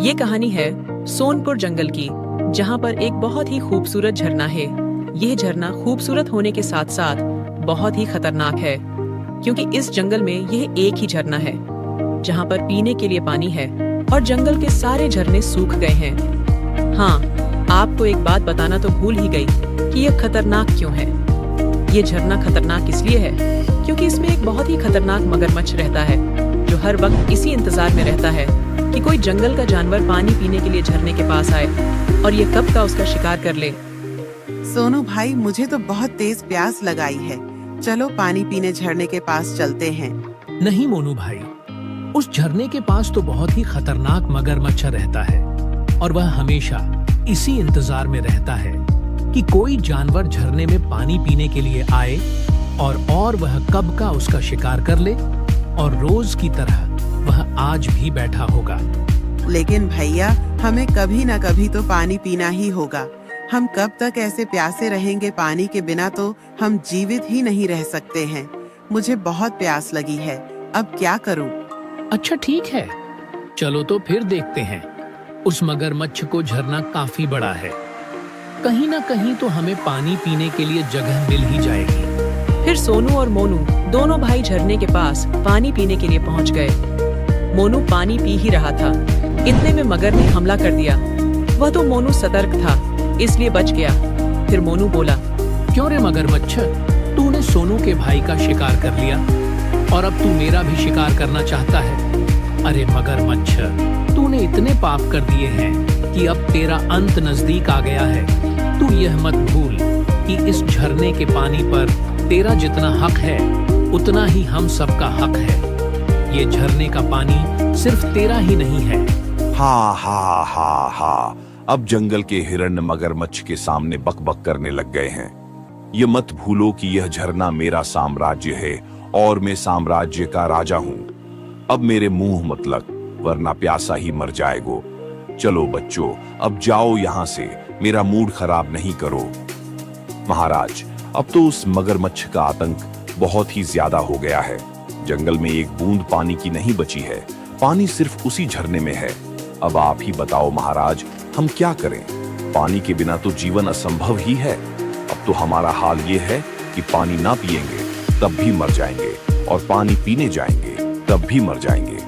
ये कहानी है सोनपुर जंगल की, जहाँ पर एक बहुत ही खूबसूरत झरना है। यह झरना खूबसूरत होने के साथ साथ बहुत ही खतरनाक है, क्योंकि इस जंगल में यह एक ही झरना है जहाँ पर पीने के लिए पानी है और जंगल के सारे झरने सूख गए हैं। हाँ, आपको एक बात बताना तो भूल ही गई कि यह खतरनाक क्यों है। ये झरना खतरनाक इसलिए है क्योंकि इसमें एक बहुत ही खतरनाक मगरमच्छ रहता है, जो हर वक्त इसी इंतजार में रहता है कि कोई जंगल का जानवर पानी पीने के लिए झरने के पास आए और ये कब का उसका शिकार कर ले। सोनू भाई, मुझे तो बहुत तेज प्यास लगाई है। चलो पानी पीने झरने के पास चलते हैं। नहीं मोनू भाई, उस झरने के पास तो बहुत ही खतरनाक मगरमच्छ रहता है और वह हमेशा इसी इंतजार में रहता है कि कोई जानवर झरने में पानी पीने के लिए आए और वह कब का उसका शिकार कर ले, और रोज की तरह वह आज भी बैठा होगा। लेकिन भैया, हमें कभी न कभी तो पानी पीना ही होगा। हम कब तक ऐसे प्यासे रहेंगे? पानी के बिना तो हम जीवित ही नहीं रह सकते हैं। मुझे बहुत प्यास लगी है, अब क्या करूं? अच्छा ठीक है, चलो तो फिर देखते हैं। उस मगरमच्छ को झरना काफी बड़ा है, कहीं ना कहीं तो हमें पानी पीने के लिए जगह मिल ही जाएगी। फिर सोनू और मोनू दोनों भाई झरने के पास पानी पीने के लिए पहुंच गए। मोनू पानी पी ही रहा था, इतने में मगर ने हमला कर दिया। वह तो मोनू सतर्क था, इसलिए बच गया। फिर मोनू बोला, क्यों रे मगरमच्छ, तूने सोनू के भाई का शिकार कर लिया और अब तू मेरा भी शिकार करना चाहता है? अरे मगरमच्छ, तूने इतने पाप कर दिए हैं कि अब तेरा अंत नजदीक आ गया है। तू यह मत भूल कि इस झरने के पानी पर तेरा जितना हक है उतना ही हम सबका हक है। ये झरने का पानी सिर्फ तेरा ही नहीं है। हा हा हा हा, अब जंगल के हिरण्य मगरमच्छ के सामने बकबक करने लग गए हैं। ये मत भूलो कि यह झरना मेरा साम्राज्य है और मैं साम्राज्य का राजा हूँ। अब मेरे मुंह मत लग, वरना प्यासा ही मर जाएगो। चलो बच्चों, अब जाओ यहाँ से, मेरा मूड खराब नहीं करो। महाराज, अब तो उस मगरमच्छ का आतंक बहुत ही ज्यादा हो गया है। जंगल में एक बूंद पानी की नहीं बची है, पानी सिर्फ उसी झरने में है। अब आप ही बताओ महाराज, हम क्या करें? पानी के बिना तो जीवन असंभव ही है। अब तो हमारा हाल ये है कि पानी ना पिएंगे तब भी मर जाएंगे, और पानी पीने जाएंगे तब भी मर जाएंगे।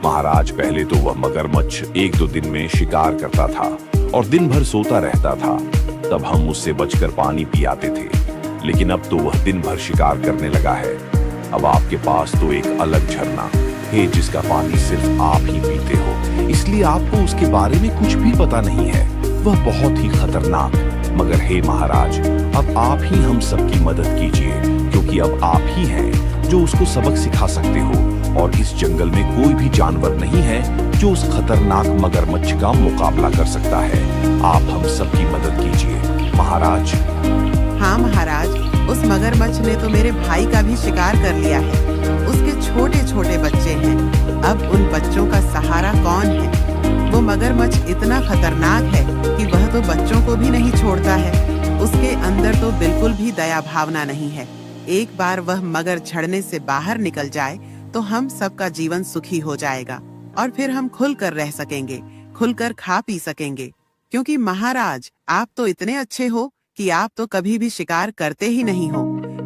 महाराज, पहले तो वह मगरमच्छ 1-2 दिन में शिकार करता था और दिन भर सोता रहता था, तब हम उससे बचकर पानी पी आते थे। लेकिन अब तो वह दिन भर शिकार करने लगा है। अब आपके पास तो एक अलग झरना है जिसका पानी सिर्फ आप ही पीते हो, इसलिए आपको उसके बारे में कुछ भी पता नहीं है। वह बहुत ही खतरनाक। मगर हे महाराज, अब आप ही हम सबकी मदद कीजिए, क्योंकि अब आप ही हैं जो उसको सबक सिखा सकते हो, और इस जंगल में कोई भी जानवर नहीं है जो उस खतरनाक मगरमच्छ का मुकाबला कर सकता है। आप हम सबकी मदद कीजिए महाराज। हाँ महाराज, उस मगरमच्छ ने तो मेरे भाई का भी शिकार कर लिया है। उसके छोटे छोटे बच्चे हैं। अब उन बच्चों का सहारा कौन है? वो मगरमच्छ इतना खतरनाक है कि वह तो बच्चों को भी नहीं छोड़ता है। उसके अंदर तो बिल्कुल भी दया भावना नहीं है। एक बार वह मगर झड़ने से बाहर निकल जाए तो हम सबका जीवन सुखी हो जाएगा, और फिर हम खुलकर रह सकेंगे, खुलकर खा पी सकेंगे। क्योंकि महाराज, आप तो इतने अच्छे हो कि आप तो कभी भी शिकार करते ही नहीं हो।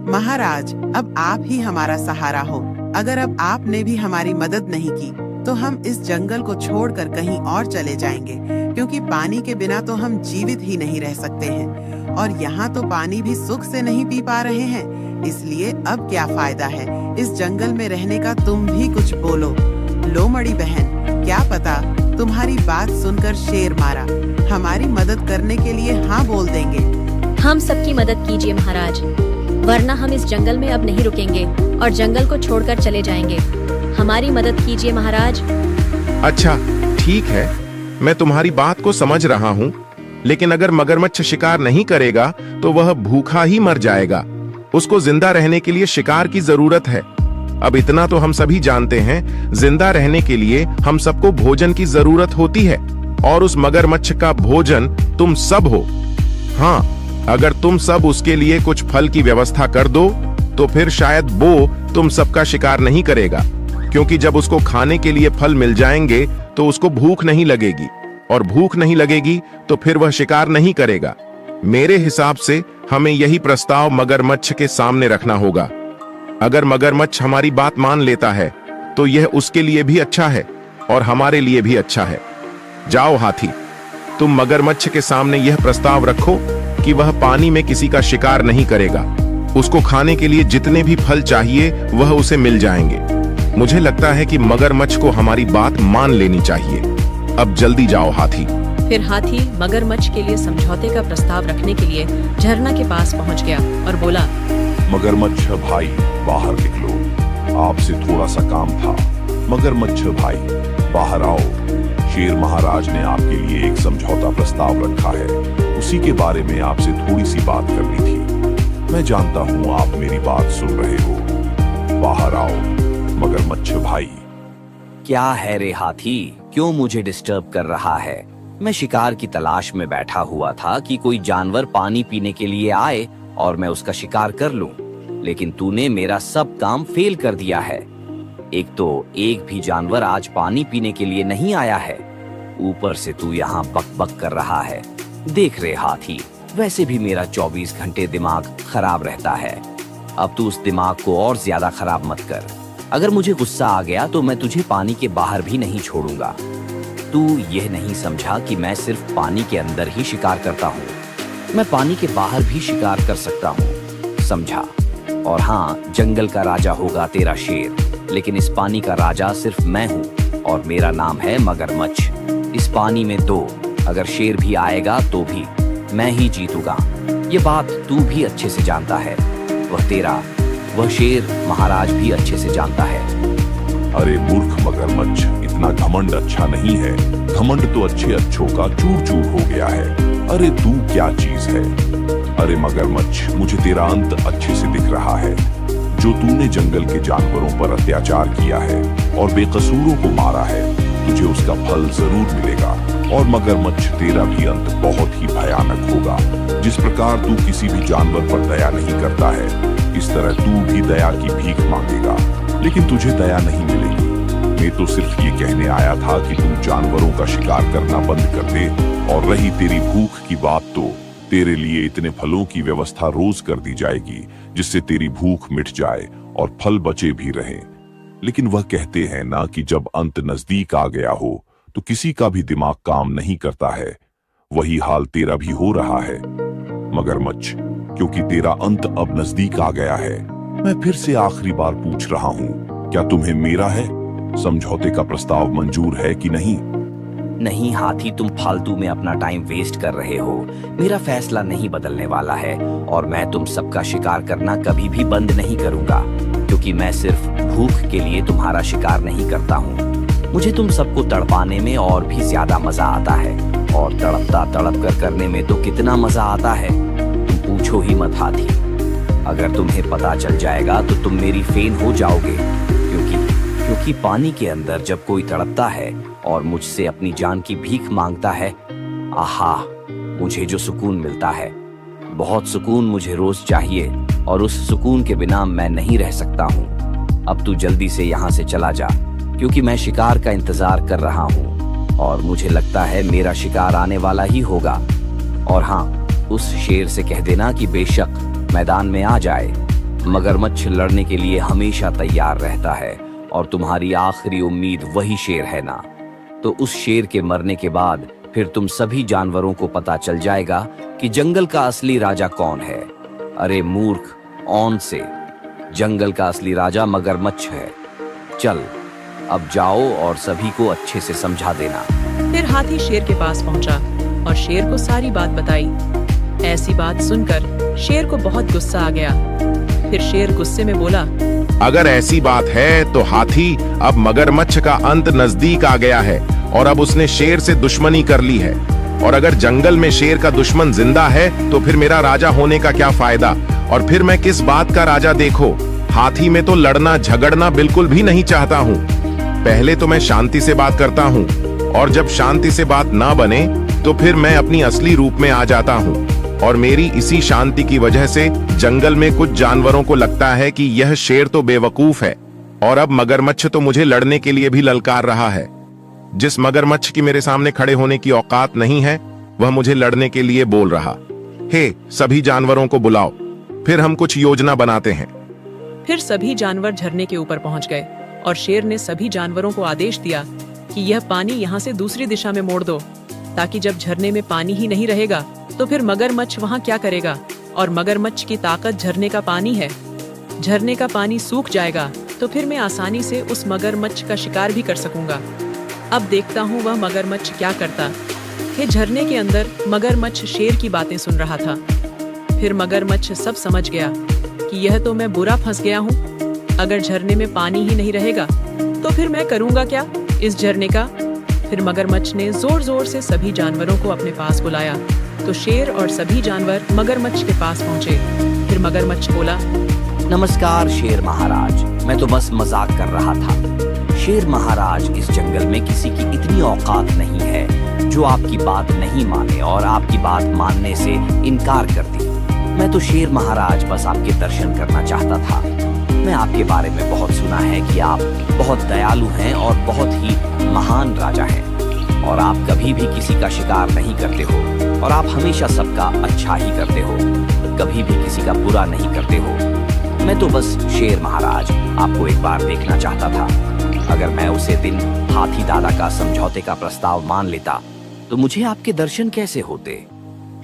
महाराज, अब आप ही हमारा सहारा हो। अगर अब आपने भी हमारी मदद नहीं की तो हम इस जंगल को छोड़कर कहीं और चले जाएंगे, क्योंकि पानी के बिना तो हम जीवित ही नहीं रह सकते हैं, और यहाँ तो पानी भी सुख से नहीं पी पा रहे हैं। इसलिए अब क्या फायदा है इस जंगल में रहने का? तुम भी कुछ बोलो। लोमड़ी बहन, क्या पता तुम्हारी बात सुनकर शेर मारा हमारी मदद करने के लिए हाँ बोल देंगे। हम सबकी मदद कीजिए महाराज, वरना हम इस जंगल में अब नहीं रुकेंगे और जंगल को छोड़कर चले जाएंगे। हमारी मदद कीजिए महाराज। अच्छा ठीक है, मैं तुम्हारी बात को समझ रहा हूँ, लेकिन अगर मगरमच्छ शिकार नहीं करेगा तो वह भूखा ही मर जाएगा। उसको जिंदा रहने के लिए शिकार की जरूरत है। अब इतना तो हम सभी जानते हैं, जिंदा रहने के लिए हम सबको भोजन की जरूरत होती है, और उस मगरमच्छ का भोजन तुम सब हो। हाँ, अगर तुम सब उसके लिए कुछ फल की व्यवस्था कर दो तो फिर शायद वो तुम सबका शिकार नहीं करेगा, क्योंकि जब उसको खाने के लिए फल मिल जाएंगे तो उसको भूख नहीं लगेगी, और भूख नहीं लगेगी तो फिर वह शिकार नहीं करेगा। मेरे हिसाब से हमें यही प्रस्ताव मगरमच्छ के सामने रखना होगा। अगर मगरमच्छ हमारी बात मान लेता है तो यह उसके लिए भी अच्छा है और हमारे लिए भी अच्छा है। जाओ हाथी, तुम मगरमच्छ के सामने यह प्रस्ताव रखो कि वह पानी में किसी का शिकार नहीं करेगा। उसको खाने के लिए जितने भी फल चाहिए वह उसे मिल जाएंगे। मुझे लगता है कि मगरमच्छ को हमारी बात मान लेनी चाहिए। अब जल्दी जाओ हाथी। फिर हाथी मगरमच्छ के लिए समझौते का प्रस्ताव रखने के लिए झरना के पास पहुंच गया और बोला, मगरमच्छ भाई बाहर निकलो, आपसे थोड़ा सा काम था। मगरमच्छ भाई बाहर आओ, शेर महाराज ने आपके लिए एक समझौता प्रस्ताव रखा है, उसी के बारे में आपसे थोड़ी सी बात करनी थी। मैं जानता हूँ आप मेरी बात सुन रहे हो, बाहर आओ मगरमच्छ भाई। क्या है रे हाथी, क्यों मुझे डिस्टर्ब कर रहा है? मैं शिकार की तलाश में बैठा हुआ था कि कोई जानवर पानी पीने के लिए आए और मैं उसका शिकार कर लूं, लेकिन तूने मेरा सब काम फेल कर दिया है। एक तो एक भी जानवर आज पानी पीने के लिए नहीं आया है, ऊपर से तू यहाँ बक बक कर रहा है। देख रे हाथी, वैसे भी मेरा 24 घंटे दिमाग खराब रहता है, अब तू उस दिमाग को और ज्यादा खराब मत कर। अगर मुझे गुस्सा आ गया तो मैं तुझे पानी के बाहर भी नहीं छोड़ूंगा। तू यह नहीं समझा कि मैं सिर्फ पानी के अंदर ही शिकार करता हूँ, मैं पानी के बाहर भी शिकार कर सकता हूँ, समझा? और हाँ, जंगल का राजा होगा तेरा शेर, लेकिन इस पानी का राजा सिर्फ मैं हूँ और मेरा नाम है मगरमच्छ। इस पानी में दो, अगर शेर भी आएगा तो भी मैं ही जीतूंगा। ये बात तू भी अच्छे से जानता है, वह शेर महाराज भी अच्छे से जानता है। अरे मूर्ख मगरमच्छ, इतना घमंड अच्छा नहीं है। घमंड तो अच्छे अच्छों का चूर चूर हो गया है। अरे तू क्या चीज है? अरे मगरमच्छ, मुझे तेरा अंत अच्छे से दिख रहा है। जो तूने जंगल के जानवरों पर अत्याचार किया है और बेकसूरों को मारा है, तुझे उसका फल जरूर मिलेगा। और मगरमच्छ, तेरा भी अंत बहुत ही भयानक होगा। जिस प्रकार तू किसी भी जानवर पर दया नहीं करता है, इस तरह तू भी दया की भीख मांगेगा, लेकिन तुझे दया नहीं मिलेगी। मैं तो सिर्फ ये कहने आया था कि तुम जानवरों का शिकार करना बंद कर दे। और रही तेरी भूख की बात, तो तेरे लिए इतने फलों की व्यवस्था रोज कर दी जाएगी जिससे तेरी भूख मिट जाए और फल बचे भी रहें। लेकिन वह कहते हैं ना कि जब अंत नजदीक आ गया हो तो किसी का भी दिमाग काम नहीं करता है। वही हाल तेरा भी हो रहा है मगरमच्छ, क्योंकि तेरा अंत अब नजदीक आ गया है। मैं फिर से आखिरी बार पूछ रहा हूँ, क्या तुम्हें मेरा समझौते का प्रस्ताव मंजूर है कि नहीं? नहीं हाथी, तुम फालतू में अपना टाइम वेस्ट कर रहे हो। मेरा फैसला नहीं बदलने वाला है और मैं तुम सबका शिकार करना कभी भी बंद नहीं करूंगा, क्योंकि मैं सिर्फ भूख के लिए तुम्हारा शिकार नहीं करता हूँ। मुझे तुम सबको तड़पाने में और भी ज्यादा मजा आता है, और तड़प कर करने में तो कितना मजा आता है तुम पूछो ही मत हाथी। अगर तुम्हें पता चल जाएगा तो तुम मेरी फेन हो जाओगे, क्योंकि पानी के अंदर जब कोई तड़पता है और मुझसे अपनी जान की भीख मांगता है, आहा, मुझे जो सुकून मिलता है, बहुत सुकून मुझे रोज चाहिए, और उस सुकून के बिना मैं नहीं रह सकता हूँ। अब तू जल्दी से यहाँ से चला जा, क्योंकि मैं शिकार का इंतजार कर रहा हूँ और मुझे लगता है मेरा शिकार आने वाला ही होगा। और हाँ, उस शेर से कह देना कि बेशक मैदान में आ जाए। मगरमच्छ लड़ने के लिए हमेशा तैयार रहता है और तुम्हारी आखिरी उम्मीद वही शेर है ना। तो उस शेर के मरने के बाद फिर तुम सभी जानवरों को पता चल जाएगा कि जंगल का असली राजा कौन है। अरे मूर्ख, ऑन से जंगल का असली राजा मगरमच्छ है। चल अब जाओ और सभी को अच्छे से समझा देना। फिर हाथी शेर के पास पहुंचा और शेर को सारी बात बताई। ऐसी बात सुनकर शेर को बहुत गुस्सा आ गया। फिर शेर गुस्से में बोला, अगर ऐसी बात है तो हाथी, अब मगरमच्छ का अंत नजदीक आ गया है और अब उसने शेर से दुश्मनी कर ली है। और अगर जंगल में शेर का दुश्मन जिंदा है तो फिर मेरा राजा होने का क्या फायदा, और फिर मैं किस बात का राजा? देखो, हाथी में तो लड़ना झगड़ना बिल्कुल भी नहीं चाहता हूँ। पहले तो मैं शांति से बात करता हूँ, और जब शांति से बात ना बने तो फिर मैं अपनी असली रूप में आ जाता हूँ। और मेरी इसी शांति की वजह से जंगल में कुछ जानवरों को लगता है कि यह शेर तो बेवकूफ है, और अब मगरमच्छ तो मुझे लड़ने के लिए भी ललकार रहा है। जिस मगरमच्छ की मेरे सामने खड़े होने की औकात नहीं है, वह मुझे लड़ने के लिए बोल रहा। हे, सभी जानवरों को बुलाओ, फिर हम कुछ योजना बनाते हैं। फिर सभी जानवर झरने के ऊपर पहुंच गए और शेर ने सभी जानवरों को आदेश दिया कि यह पानी यहाँ से दूसरी दिशा में मोड़ दो, ताकि जब झरने में पानी ही नहीं रहेगा तो फिर मगरमच्छ वहाँ क्या करेगा। और मगरमच्छ की ताकत झरने का पानी है। झरने का पानी सूख जाएगा तो फिर मैं आसानी से उस मगरमच्छ का शिकार भी कर सकूंगा। अब देखता हूँ वह मगरमच्छ क्या करता है। झरने के अंदर मगरमच्छ शेर की बातें सुन रहा था। फिर मगरमच्छ सब समझ गया कि यह तो मैं बुरा फंस गया हूँ। अगर झरने में पानी ही नहीं रहेगा तो फिर मैं करूँगा क्या इस झरने का। फिर मगरमच्छ ने जोर जोर से सभी जानवरों को अपने पास बुलाया तो शेर और सभी जानवर मगरमच्छ के पास पहुँचे। फिर मगरमच्छ बोला, नमस्कार शेर महाराज, मैं तो बस मजाक कर रहा था। शेर महाराज, इस जंगल में किसी की इतनी औकात नहीं है जो आपकी बात नहीं माने और आपकी बात मानने से इनकार कर दी। मैं तो शेर महाराज बस आपके दर्शन करना चाहता था। मैं आपके बारे में बहुत सुना है कि आप बहुत दयालु हैं और बहुत ही महान राजा हैं, और आप कभी भी किसी का शिकार नहीं करते हो, और आप हमेशा सबका अच्छा ही करते हो, कभी भी किसी का बुरा नहीं करते हो। मैं तो बस शेर महाराज आपको एक बार देखना चाहता था। अगर मैं उसे दिन हाथी दादा का समझौते का प्रस्ताव मान लेता तो मुझे आपके दर्शन कैसे होते।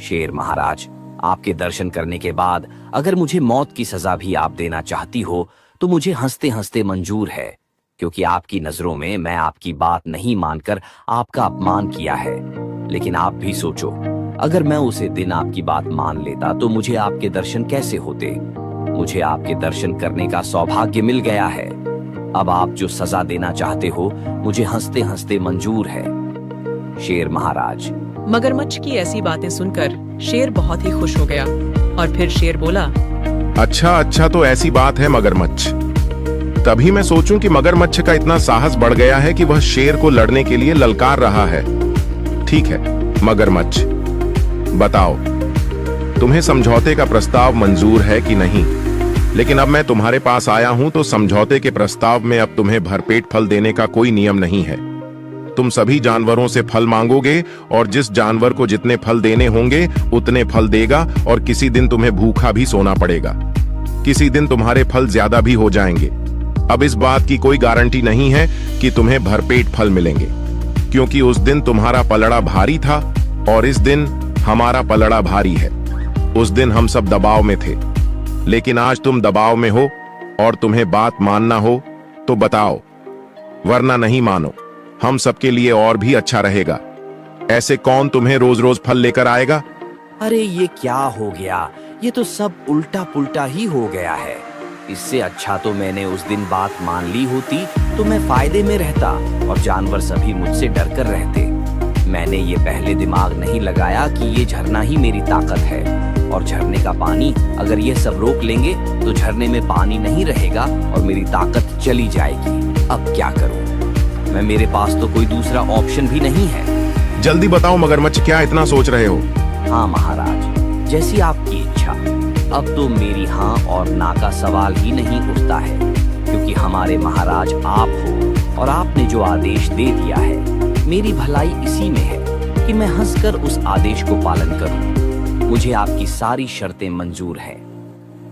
शेर महाराज, आपके दर्शन करने के बाद अगर मुझे मौत की सजा भी आप देना चाहती हो तो मुझे हंसते हंसते मंजूर है, क्योंकि आपकी नजरों में मैं आपकी बात नहीं मानकर आपका अपमान किया है। लेकिन आप भी सोचो, अगर मैं उसे दिन आपकी बात मान लेता तो मुझे आपके दर्शन कैसे होते। मुझे आपके दर्शन करने का सौभाग्य मिल गया है। अब आप जो सजा देना चाहते हो मुझे हंसते हंसते मंजूर है। शेर महाराज। मगरमच्छ की ऐसी बातें सुनकर शेर बहुत ही खुश हो गया और फिर शेर बोला, अच्छा, तो ऐसी बात है मगरमच्छ। तभी मैं सोचूं कि मगरमच्छ का इतना साहस बढ़ गया है कि वह शेर को लड़ने के लिए ललकार रहा है। ठीक है मगरमच्छ, बताओ तुम्हें समझौते का प्रस्ताव मंजूर है कि नहीं। लेकिन अब मैं तुम्हारे पास आया हूं तो समझौते के प्रस्ताव में अब तुम्हें भरपेट फल देने का कोई नियम नहीं है। तुम सभी जानवरों से फल मांगोगे और जिस जानवर को जितने फल देने होंगे उतने फल देगा, और किसी दिन तुम्हें भूखा भी सोना पड़ेगा। किसी दिन तुम्हारे फल ज्यादा भी हो जाएंगे। अब इस बात की कोई गारंटी नहीं है कि तुम्हें भरपेट फल मिलेंगे, क्योंकि उस दिन तुम्हारा पलड़ा भारी था और इस दिन हमारा पलड़ा भारी है। उस दिन हम सब दबाव में थे, लेकिन आज तुम दबाव में हो और तुम्हें बात मानना हो तो बताओ, वरना नहीं मानो। हम सबके लिए और भी अच्छा रहेगा। ऐसे कौन तुम्हें रोज रोज फल लेकर आएगा। अरे ये क्या हो गया, ये तो सब उल्टा पुल्टा ही हो गया है। इससे अच्छा तो मैंने उस दिन बात मान ली होती तो मैं फायदे में रहता और जानवर सभी मुझसे डर कर रहते। मैंने ये पहले दिमाग नहीं लगाया कि ये झरना ही मेरी ताकत है, और झरने का पानी अगर ये सब रोक लेंगे तो झरने में पानी नहीं रहेगा और मेरी ताकत चली जाएगी। अब क्या करूं मैं, मेरे पास तो कोई दूसरा ऑप्शन भी नहीं है। जल्दी बताओ मगरमच्छ, क्या इतना सोच रहे हो। हाँ महाराज, जैसी आपकी इच्छा। अब तो मेरी हाँ और ना का सवाल ही नहीं उठता है, क्योंकि हमारे महाराज आप हो और आपने जो आदेश दे दिया है, मेरी भलाई इसी में है कि मैं हंसकर उस आदेश को पालन करूं। मुझे आपकी सारी शर्तें मंजूर हैं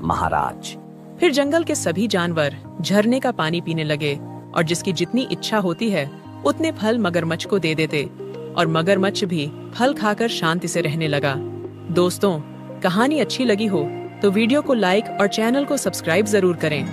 महाराज। फिर जंगल के सभी जानवर झरने का पानी पीने लगे और जिसकी जितनी इच्छा होती है उतने फल मगरमच्छ को दे देते, और मगरमच्छ भी फल खाकर शांति से रहने लगा। दोस्तों, कहानी अच्छी लगी हो तो वीडियो को लाइक और चैनल को सब्सक्राइब जरूर करें।